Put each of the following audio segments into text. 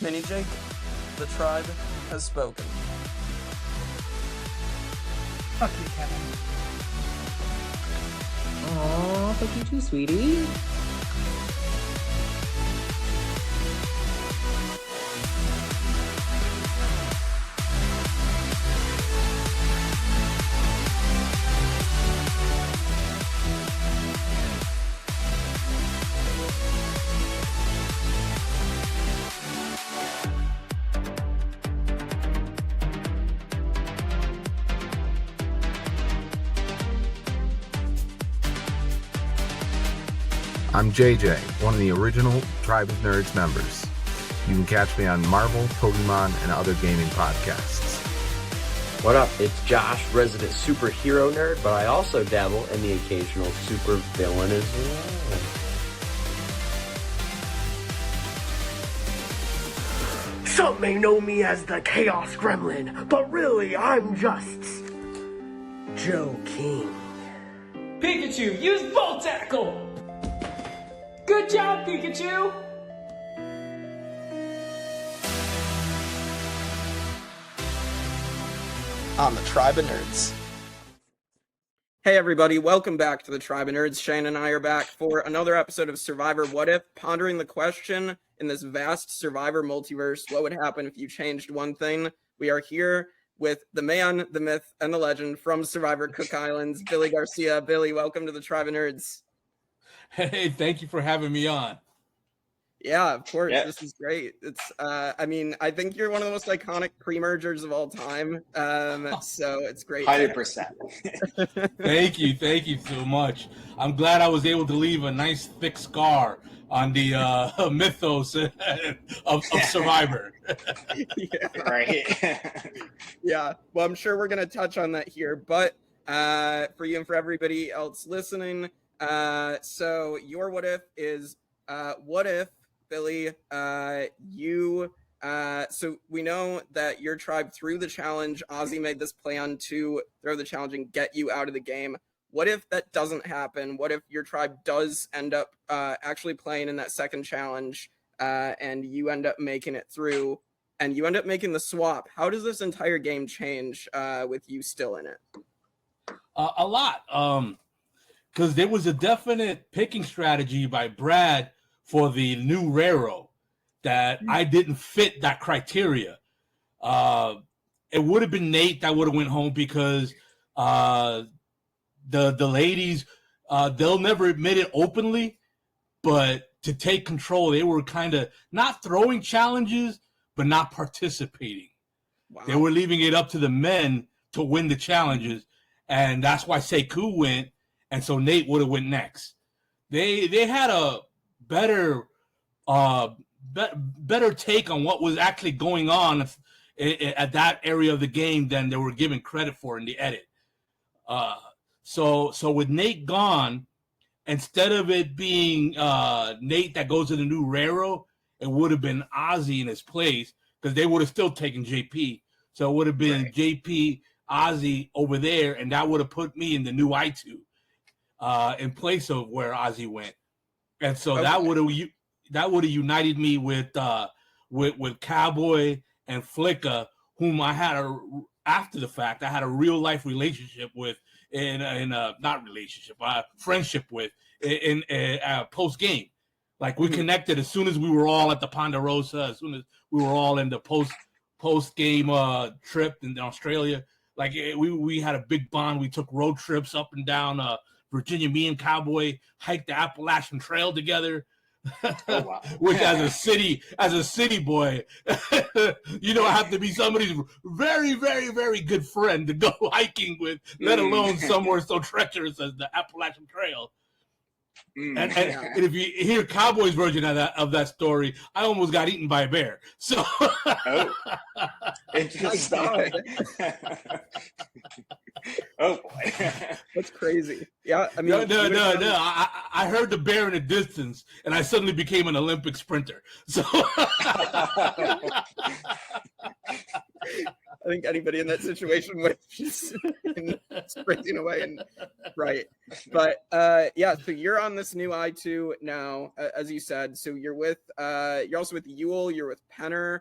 Mini Jake, the tribe has spoken. Fuck you, Kevin. Aw, fuck you too, sweetie. I'm JJ, one of the original Tribe of Nerds members. You can catch me on Marvel, Pokemon, and other gaming podcasts. What up? It's Josh, resident superhero nerd, but I also dabble in the occasional super villain as well. Some may know me as the Chaos Gremlin, but really I'm just Joe King. Pikachu, use Volt Tackle! Good job, Pikachu! On the Tribe of Nerds. Hey everybody, welcome back to the Tribe of Nerds. Shane and I are back for another episode of Survivor What If, pondering the question in this vast Survivor multiverse, what would happen if you changed one thing? We are here with the man, the myth, and the legend from Survivor Cook Islands, Billy Garcia. Billy, welcome to the Tribe of Nerds. Hey, thank you for having me on. Yeah, of course. Yeah. This is great. It's, I think you're one of the most iconic pre-mergers of all time. So it's great. 100%. Thank you so much. I'm glad I was able to leave a nice thick scar on the mythos of Survivor. Yeah. Right. Yeah. Well, I'm sure we're gonna touch on that here, but for you and for everybody else listening, so your what if is what if, Billy, so we know that your tribe threw the challenge. Ozzy made this plan to throw the challenge and get you out of the game. What if that doesn't happen? What if your tribe does end up actually playing in that second challenge and you end up making it through and you end up making the swap? How does this entire game change with you still in it? A lot. Because there was a definite picking strategy by Brad for the new Raro that I didn't fit that criteria. It would have been Nate that would have went home because the ladies, they'll never admit it openly, but to take control, they were kind of not throwing challenges, but not participating. Wow. They were leaving it up to the men to win the challenges, and that's why Sekou went, and so Nate would have went next. They had a better take on what was actually going on at that area of the game than they were given credit for in the edit. So with Nate gone, instead of it being Nate that goes to the new Raro, it would have been Ozzy in his place because they would have still taken JP. So it would have been right. JP, Ozzy over there, and that would have put me in the new I2 in place of where Ozzy went. And so that would have united me with Cowboy and Flicka, whom I had after the fact I had a real life relationship with friendship with in post game. Like we connected as soon as we were all at the Ponderosa, as soon as we were all in the post game trip in Australia. Like we had a big bond. We took road trips up and down Virginia. Me and Cowboy hiked the Appalachian Trail together. Oh, wow. Which as a city boy, I have to be somebody's very, very, very good friend to go hiking with, let alone somewhere so treacherous as the Appalachian Trail. And if you hear Cowboy's version of that story, I almost got eaten by a bear. So, interesting. Oh boy, that's crazy. Yeah, I mean, no. I heard the bear in the distance, and I suddenly became an Olympic sprinter. So, I think anybody in that situation would just sprinting away and right. But yeah, so you're on this new I2 now, as you said. So you're also with Yule, you're with Penner,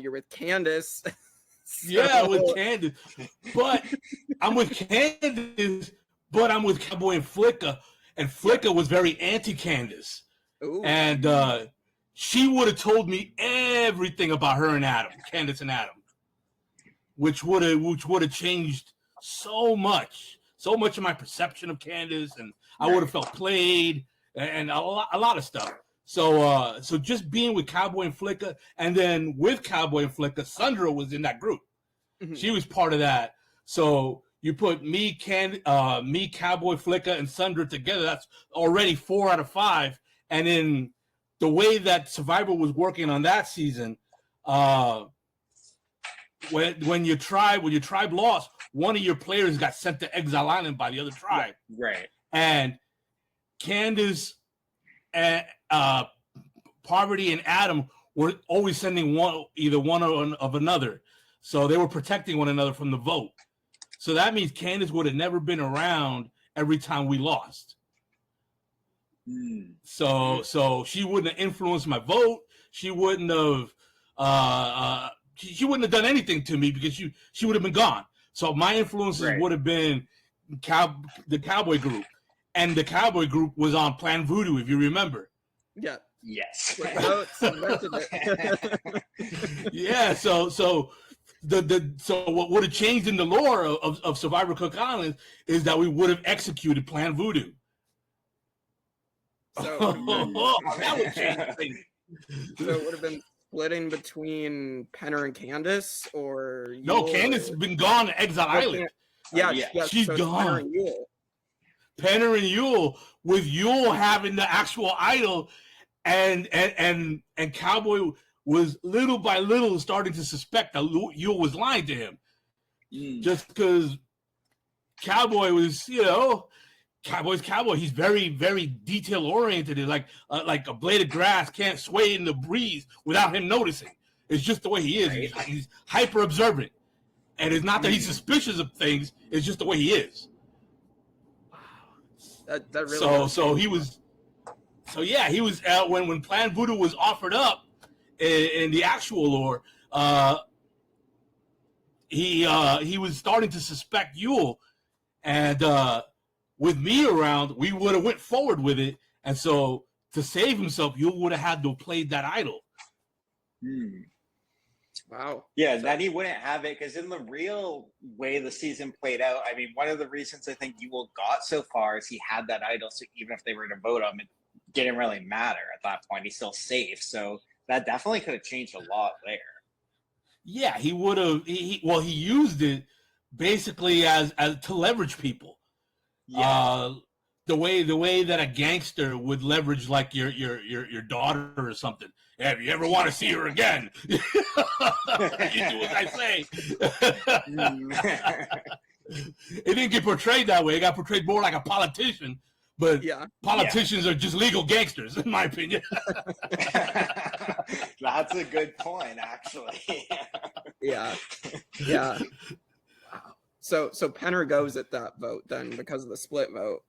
you're with Candace. Yeah, with Candace. But I'm with Candace, but I'm with Cowboy and Flicka. And Flicka was very anti-Candace. And she would have told me everything about her and Adam, Candace and Adam. Which would have changed so much of my perception of Candace, and I would have felt played and a lot of stuff. So just being with Cowboy and Flicka, and then with Cowboy and Flicka, Sandra was in that group. Mm-hmm. She was part of that. So you put me, Cowboy, Flicka, and Sandra together. That's already 4 out of 5. And in the way that Survivor was working on that season, when your tribe lost, one of your players got sent to Exile Island by the other tribe. Right. And Candace and Poverty and Adam were always sending either one of another. So they were protecting one another from the vote. So that means Candace would have never been around every time we lost. So she wouldn't have influenced my vote. She wouldn't have she wouldn't have done anything to me because she would have been gone. So my influences would have been the Cowboy group. And the Cowboy group was on Plan Voodoo, if you remember. Yeah. Yes. Yeah, so what would have changed in the lore of Survivor Cook Islands is that we would have executed Plan Voodoo. So that would change things. So it would have been splitting between Penner and Candace, or Yule, no, Candace has been gone to Exile Island. Yeah, she's so gone. Penner and Yule, with Yule having the actual idol, and Cowboy was little by little starting to suspect that Yule was lying to him, just because Cowboy was, Cowboy's Cowboy. He's very, very detail oriented. Like a blade of grass can't sway in the breeze without him noticing. It's just the way he is. He's hyper observant, and it's not that he's suspicious of things. It's just the way he is. That really he was when Plan Voodoo was offered up in the actual lore, he was starting to suspect Yule, and with me around, we would have went forward with it, and so to save himself, Yule would have had to have played that idol. Wow. Yeah, then he wouldn't have it, because in the real way the season played out, I mean, one of the reasons I think Yule got so far is he had that idol, so even if they were to vote him, it didn't really matter at that point. He's still safe, so that definitely could have changed a lot there. Yeah, he would have. He used it basically as to leverage people. Yeah. The way that a gangster would leverage like your daughter or something. Yeah, if you ever want to see her again, you do as I say. It didn't get portrayed that way. It got portrayed more like a politician. But politicians are just legal gangsters, in my opinion. That's a good point, actually. Yeah. Wow. So Penner goes at that vote then because of the split vote.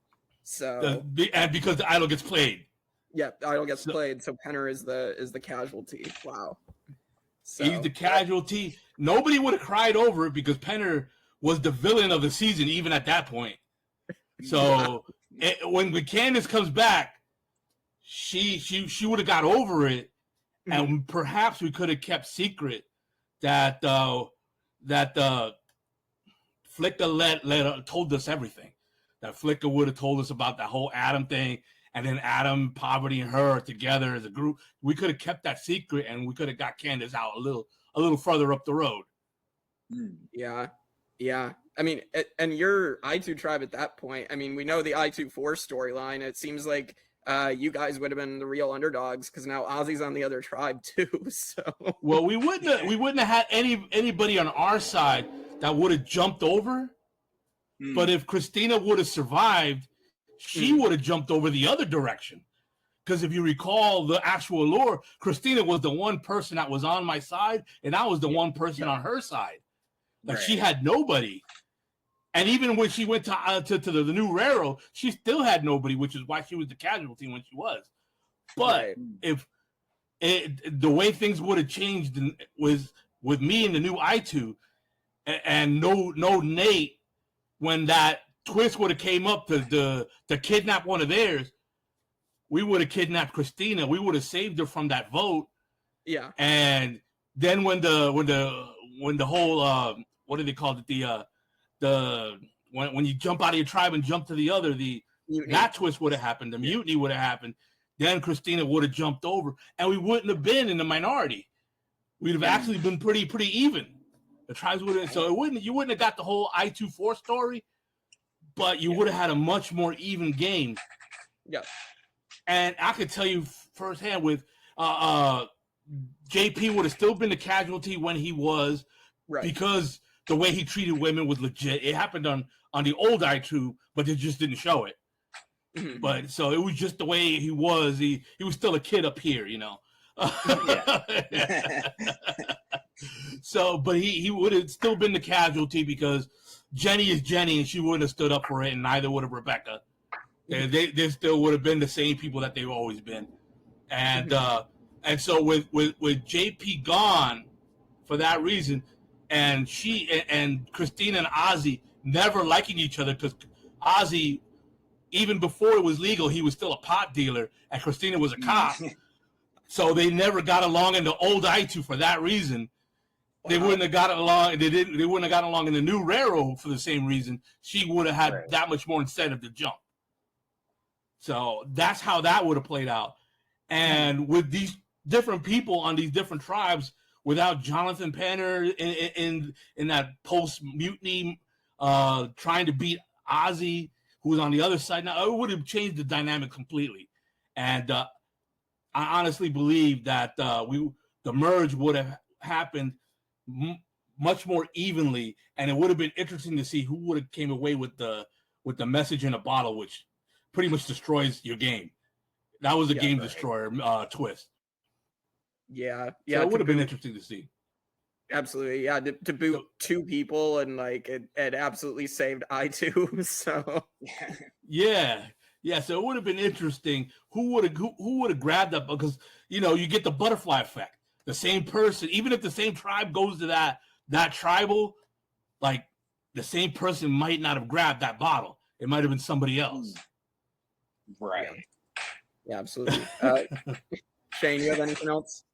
So and because the idol gets played. Yeah, the idol gets played. So Penner is the casualty. Wow. So he's the casualty. Nobody would have cried over it because Penner was the villain of the season, even at that point. So when Candace comes back, she would have got over it, and perhaps we could have kept secret that Flicka told us everything. That Flicka would have told us about that whole Adam thing, and then Adam, Poverty, and her together as a group. We could have kept that secret, and we could have got Candace out a little further up the road. Yeah. I mean, and your I2 tribe at that point, I mean, we know the I2-4 storyline. It seems like you guys would have been the real underdogs because now Ozzy's on the other tribe too. So well, we wouldn't have had anybody on our side that would have jumped over. But if Christina would have survived, she would have jumped over the other direction. Because if you recall the actual lore, Christina was the one person that was on my side, and I was the one person on her side. Like she had nobody. And even when she went to the new Raro, she still had nobody, which is why she was the casualty when she was. But if the way things would have changed was with me and the new I2 and no Nate, when that twist would have came up to kidnap one of theirs, we would have kidnapped Christina. We would have saved her from that vote. Yeah. And then when the whole what do they call it, when you jump out of your tribe and jump to the other, that twist would have happened. The mutiny would have happened. Then Christina would have jumped over, and we wouldn't have been in the minority. We'd have actually been pretty even. The tribes would have, so you wouldn't have got the whole I-2-4 story, but you would have had a much more even game. Yeah. And I could tell you firsthand with JP would have still been the casualty when he was, because the way he treated women was legit. It happened on the old I2, but they just didn't show it. But so it was just the way he was. He was still a kid up here, you know. So, but he would have still been the casualty because Jenny is Jenny, and she wouldn't have stood up for it, and neither would have Rebecca. They still would have been the same people that they've always been. And so with JP gone for that reason, and she and Christina and Ozzy never liking each other, because Ozzy, even before it was legal, he was still a pot dealer, and Christina was a cop. So they never got along in the old I2 for that reason. They wouldn't have got along. They wouldn't have got along in the new Raro for the same reason. She would have had that much more incentive to jump. So that's how that would have played out. And with these different people on these different tribes, without Jonathan Penner in that post mutiny, trying to beat Ozzy, who was on the other side, now it would have changed the dynamic completely. And I honestly believe that the merge would have happened much more evenly, and it would have been interesting to see who would have came away with the message in a bottle, which pretty much destroys your game. That was a game destroyer twist. Yeah, so it would have been interesting to see. Absolutely, yeah. To boot two people, and like it absolutely saved I2. So yeah. So it would have been interesting who would have grabbed that, because you get the butterfly effect. The same person, even if the same tribe goes to that tribal, like the same person might not have grabbed that bottle. It might have been somebody else. Right. Yeah, absolutely. Shane, you have anything else?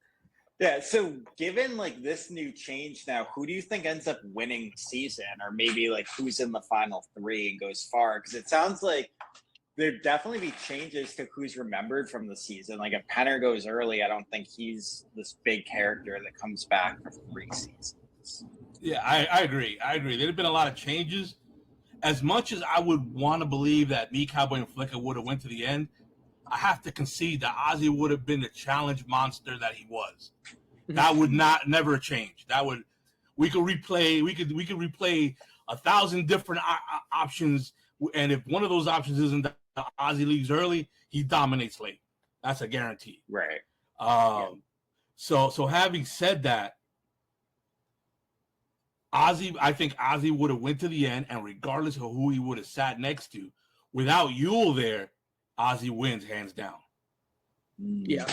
Yeah, so given like this new change now, who do you think ends up winning the season, or maybe like who's in the final three and goes far? Because it sounds like there'd definitely be changes to who's remembered from the season. Like if Penner goes early, I don't think he's this big character that comes back for 3 seasons. Yeah, I agree. There'd have been a lot of changes. As much as I would want to believe that me, Cowboy, and Flicka would have went to the end, I have to concede that Ozzy would have been the challenge monster that he was. That would never change. We could replay 1,000 different options, and if one of those options isn't that Ozzy leaves early, he dominates late. That's a guarantee. Right. So having said that, I think Ozzy would have went to the end, and regardless of who he would have sat next to, without Yule there, Ozzy wins hands down. Yeah.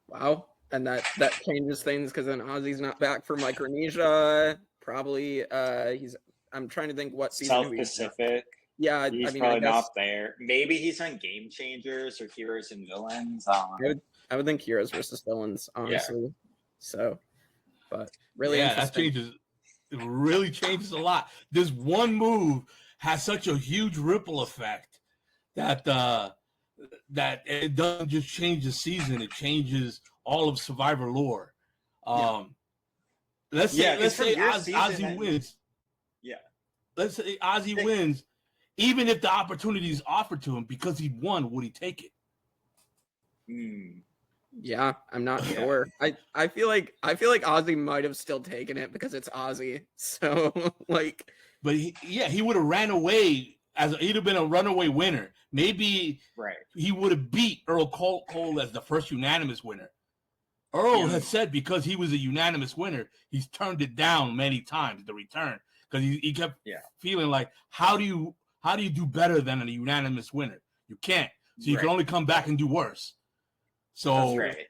Wow. And that changes things, because then Ozzy's not back for Micronesia. Probably I'm trying to think what season. South Pacific. Yeah, he's probably not there. Maybe he's on Game Changers or Heroes and Villains. I would think Heroes versus Villains, honestly. Yeah. So, but really, that changes. It really changes a lot. This one move has such a huge ripple effect that it doesn't just change the season; it changes all of Survivor lore. Let's say Ozzy wins. Yeah. Let's say Ozzy wins. Even if the opportunity is offered to him because he won, would he take it? Yeah, I'm not sure. I feel like Ozzy might have still taken it because it's Ozzy. So like, but he would have ran away he'd have been a runaway winner. Maybe he would have beat Earl Cole as the first unanimous winner. Earl has said because he was a unanimous winner, he's turned it down many times, the return, because he kept feeling like, how do you do better than a unanimous winner? You can't. So you can only come back and do worse. So That's right.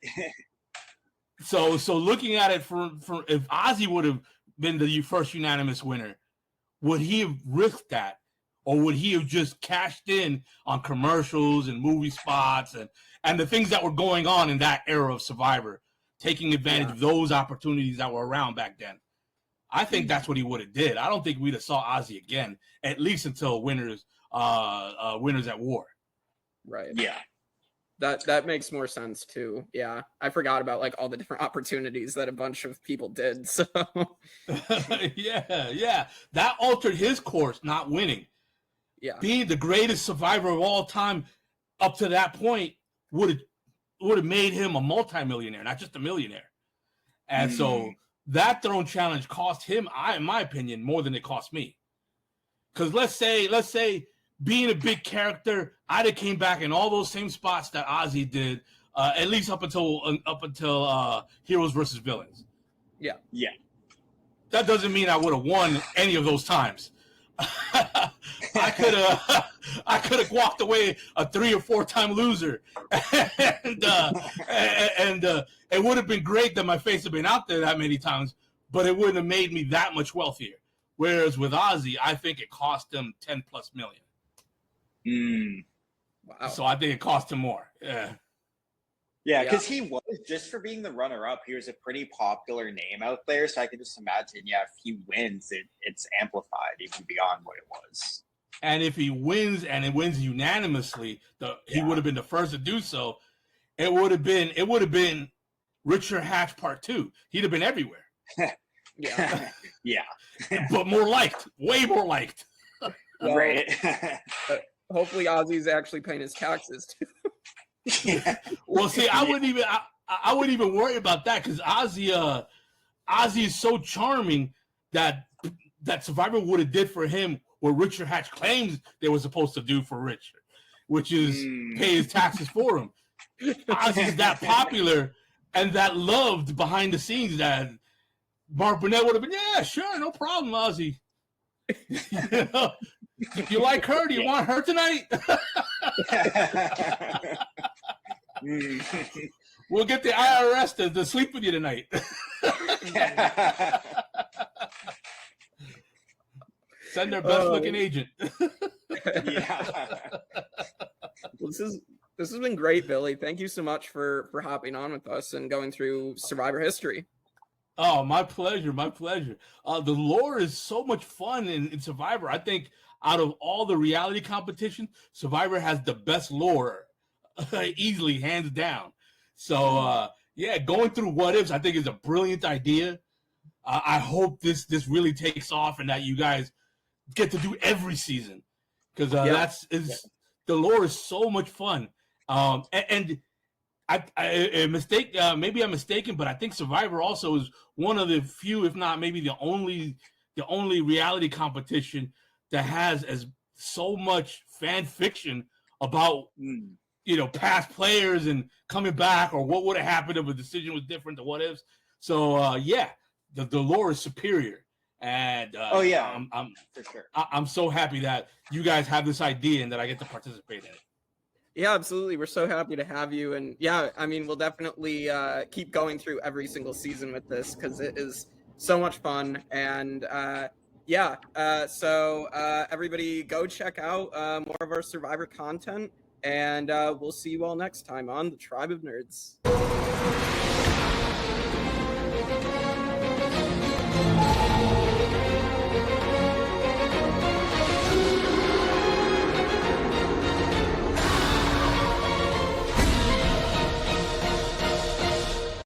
so looking at it from if Ozzy would have been the first unanimous winner, would he have risked that? Or would he have just cashed in on commercials and movie spots and the things that were going on in that era of Survivor, taking advantage of those opportunities that were around back then? I think that's what he would have did. I don't think we'd have saw Ozzy again, at least until Winners at War. Right. Yeah. That makes more sense too. Yeah. I forgot about like all the different opportunities that a bunch of people did. So yeah. That altered his course, not winning. Yeah. Being the greatest survivor of all time up to that point would have made him a multimillionaire, not just a millionaire. And so that throne challenge cost him, in my opinion, more than it cost me. Because let's say being a big character, I'd have came back in all those same spots that Ozzy did, at least up until Heroes versus Villains. Yeah. Yeah. That doesn't mean I would have won any of those times. I could have walked away a 3 or 4 time loser, and it would have been great that my face had been out there that many times, but it wouldn't have made me that much wealthier. Whereas with Ozzy, I think it cost him $10+ million. Wow. So I think it cost him more. Yeah, because he was, just for being the runner-up, he was a pretty popular name out there. So I can just imagine, if he wins, it's amplified even beyond what it was. And if he wins and it wins unanimously, he would have been the first to do so. It would have been Richard Hatch Part 2. He'd have been everywhere. Yeah. Yeah. But more liked, way more liked. Well, Right. Hopefully Ozzy's actually paying his taxes too. Well, see, I wouldn't even worry about that because Ozzy is so charming that Survivor would have did for him what Richard Hatch claims they were supposed to do for Richard, which is pay his taxes for him. Ozzy is that popular and that loved behind the scenes that Mark Burnett would have been, yeah, sure, no problem, Ozzy. You like her? Do you want her tonight? We'll get the IRS to sleep with you tonight. Send their best looking agent. Yeah. Well, this has been great, Billy. Thank you so much for hopping on with us and going through Survivor history. Oh, my pleasure, my pleasure. The lore is so much fun in Survivor. I think out of all the reality competition, Survivor has the best lore, easily, hands down. So, going through what ifs, I think is a brilliant idea. I hope this really takes off and that you guys get to do every season because the lore is so much fun. And maybe I'm mistaken, but I think Survivor also is one of the few, if not maybe the only reality competition that has so much fan fiction about past players and coming back or what would have happened if a decision was different, the what ifs. So the lore is superior, and I'm for sure. I'm so happy that you guys have this idea and that I get to participate in it. Yeah, absolutely. We're so happy to have you. And we'll definitely keep going through every single season with this because it is so much fun. And so everybody go check out more of our Survivor content. And we'll see you all next time on the Tribe of Nerds.